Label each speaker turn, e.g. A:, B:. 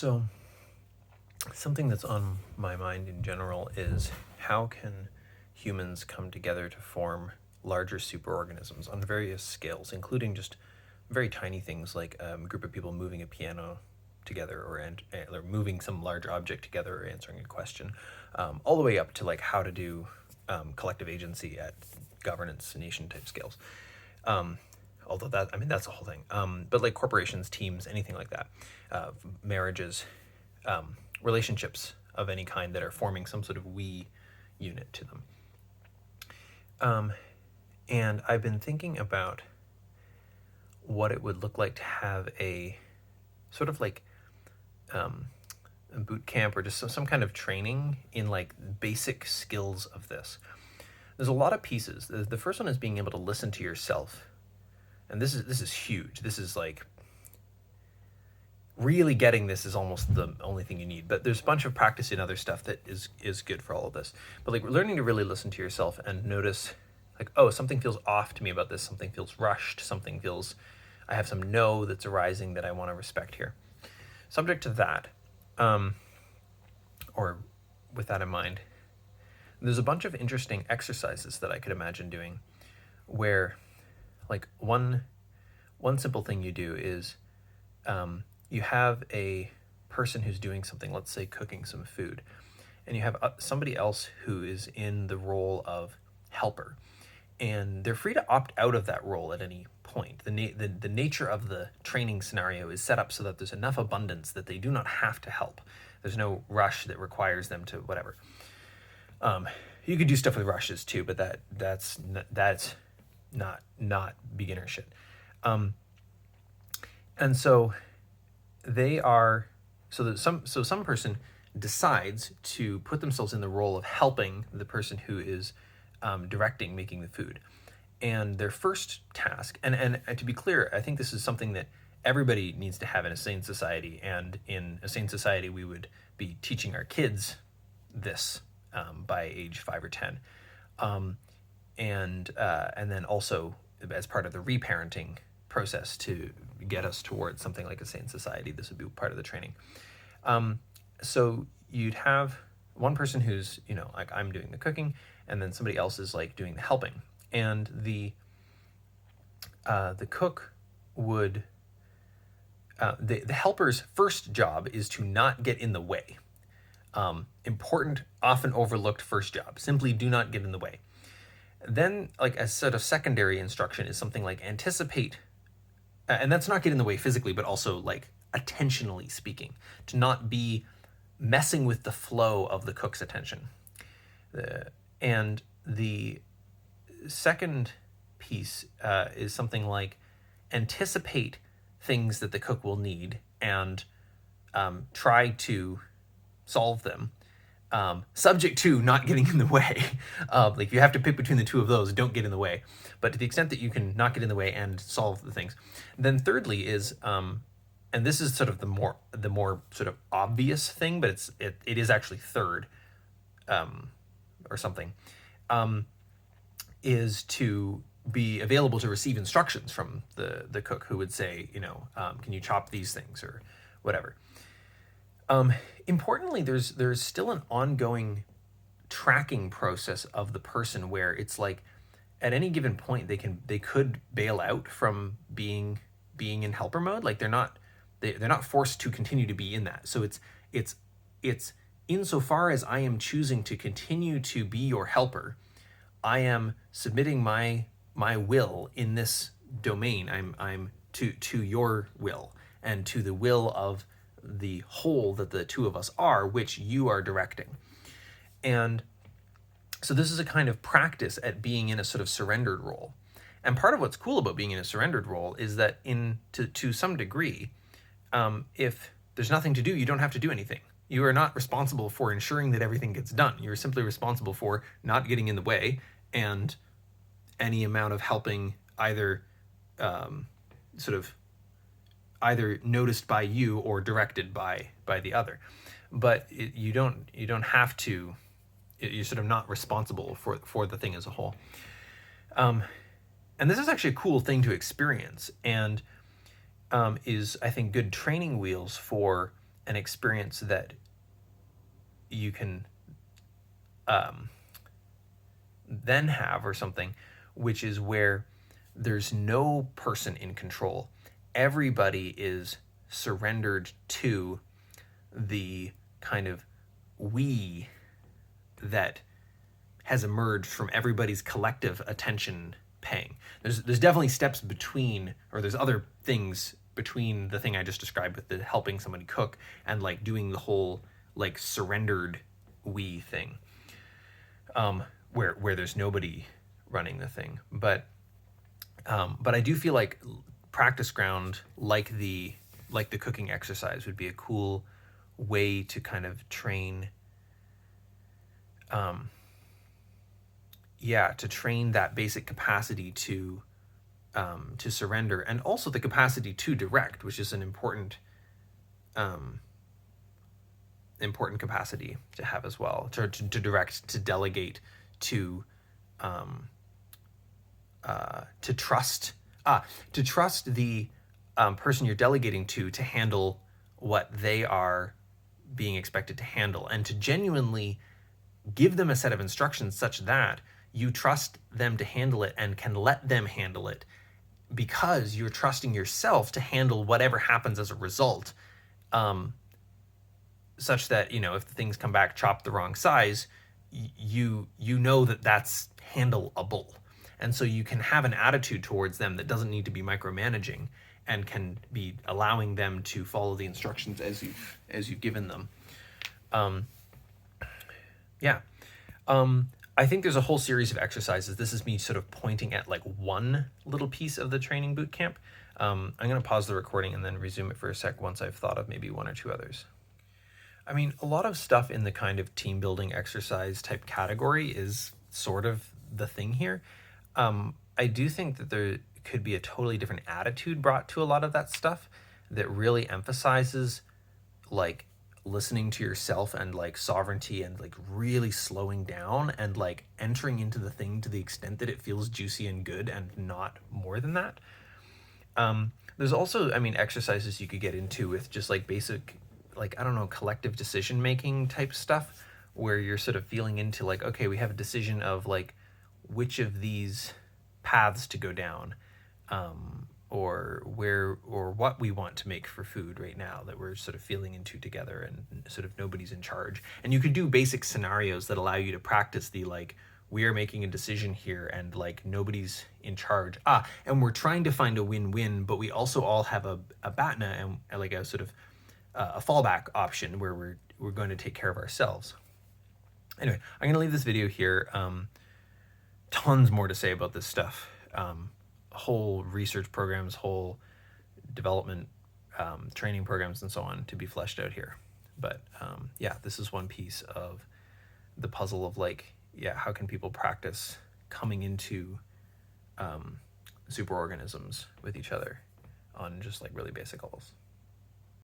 A: So, something that's on my mind in general is how can humans come together to form larger superorganisms on various scales, including just very tiny things like a group of people moving a piano together or moving some large object together or answering a question, all the way up to like how to do collective agency at governance nation type scales. Although that's a whole thing. But like corporations, teams, anything like that, marriages, relationships of any kind that are forming some sort of we unit to them. And I've been thinking about what it would look like to have a sort of like a boot camp or just some kind of training in like basic skills of this. There's a lot of pieces. The first one is being able to listen to yourself. And this is huge. This is like really getting this is almost the only thing you need. But there's a bunch of practice and other stuff that is good for all of this. But like learning to really listen to yourself and notice like, oh, something feels off to me about this. Something feels rushed. I have some no that's arising that I want to respect here. Subject to that, or with that in mind, there's a bunch of interesting exercises that I could imagine doing where like one simple thing you do is you have a person who's doing something, let's say cooking some food, and you have somebody else who is in the role of helper, and they're free to opt out of that role at any point. The nature of the training scenario is set up so that there's enough abundance that they do not have to help. There's no rush that requires them to whatever. You could do stuff with rushes too, but that's not beginner shit. And so they are some person decides to put themselves in the role of helping the person who is directing making the food. And their first task, and to be clear, I think this is something that everybody needs to have in a sane society, and in a sane society we would be teaching our kids this by age 5 or 10. And then also as part of the reparenting process to get us towards something like a sane society, this would be part of the training. So you'd have one person who's, like I'm doing the cooking, and then somebody else is like doing the helping. And the cook would, the helper's first job is to not get in the way. Important, often overlooked first job. Simply do not get in the way. Then, like a sort of secondary instruction is something like anticipate, and that's not get in the way physically, but also like attentionally speaking, to not be messing with the flow of the cook's attention. And the second piece is something like anticipate things that the cook will need and try to solve them, subject to not getting in the way. Like if you have to pick between the two of those, don't get in the way. But to the extent that you can not get in the way and solve the things. Then thirdly is, and this is sort of the more sort of obvious thing, but it is actually third, or something, is to be available to receive instructions from the cook, who would say, can you chop these things or whatever. Importantly, there's still an ongoing tracking process of the person where it's like at any given point they could bail out from being in helper mode. Like they're not forced to continue to be in that. So it's insofar as I am choosing to continue to be your helper, I am submitting my will in this domain. I'm to your will and to the will of the whole that the two of us are, which you are directing. And so this is a kind of practice at being in a sort of surrendered role. And part of what's cool about being in a surrendered role is that to some degree, if there's nothing to do, you don't have to do anything. You are not responsible for ensuring that everything gets done. You're simply responsible for not getting in the way and any amount of helping either either noticed by you or directed by the other. But you don't have to. You're sort of not responsible for the thing as a whole. And this is actually a cool thing to experience, and is, I think, good training wheels for an experience that you can then have, or something, which is where there's no person in control. Everybody is surrendered to the kind of we that has emerged from everybody's collective attention paying. There's definitely steps between, or there's other things between the thing I just described with the helping somebody cook and like doing the whole like surrendered we thing, where there's nobody running the thing. But I do feel like practice ground, like the cooking exercise, would be a cool way to kind of train, to train that basic capacity to surrender, and also the capacity to direct, which is an important capacity to have as well, to direct, to delegate, to trust the person you're delegating to handle what they are being expected to handle, and to genuinely give them a set of instructions such that you trust them to handle it and can let them handle it, because you're trusting yourself to handle whatever happens as a result, such that, if the things come back chopped the wrong size, you know that that's handleable. And so you can have an attitude towards them that doesn't need to be micromanaging, and can be allowing them to follow the instructions as you've given them. I think there's a whole series of exercises. This is me sort of pointing at like one little piece of the training boot camp. I'm going to pause the recording and then resume it for a sec once I've thought of maybe one or two others. I mean, a lot of stuff in the kind of team building exercise type category is sort of the thing here. I do think that there could be a totally different attitude brought to a lot of that stuff that really emphasizes like listening to yourself and like sovereignty, and like really slowing down and like entering into the thing to the extent that it feels juicy and good, and not more than that. There's also, exercises you could get into with just like basic, like, I don't know, collective decision making type stuff, where you're sort of feeling into like, okay, we have a decision of like which of these paths to go down, or what we want to make for food right now, that we're sort of feeling into together, and sort of nobody's in charge. And you could do basic scenarios that allow you to practice the like, we are making a decision here and like nobody's in charge. And we're trying to find a win-win, but we also all have a BATNA and like a sort of a fallback option where we're going to take care of ourselves. Anyway, I'm going to leave this video here. Tons more to say about this stuff. Whole research programs, whole development training programs, and so on to be fleshed out here. But this is one piece of the puzzle of like, how can people practice coming into superorganisms with each other on just like really basic levels.